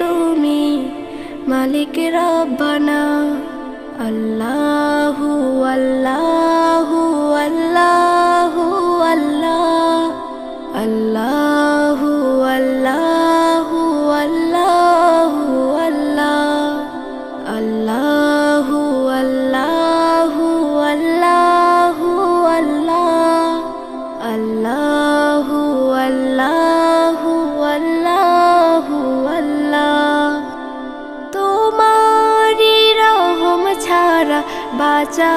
তুমি মালিক রব্বানা। আল্লাহু আল্লাহু আল্লাহু আল্লাহ, আল্লাহু আল্লাহু আল্লাহু আল্লাহ, আল্লাহু আল্লাহু আল্লাহু আল্লাহ, আল্লাহু আল্লাহু আল্লাহু আল্লাহ। তোমারি রহম ছাড়া বাঁচা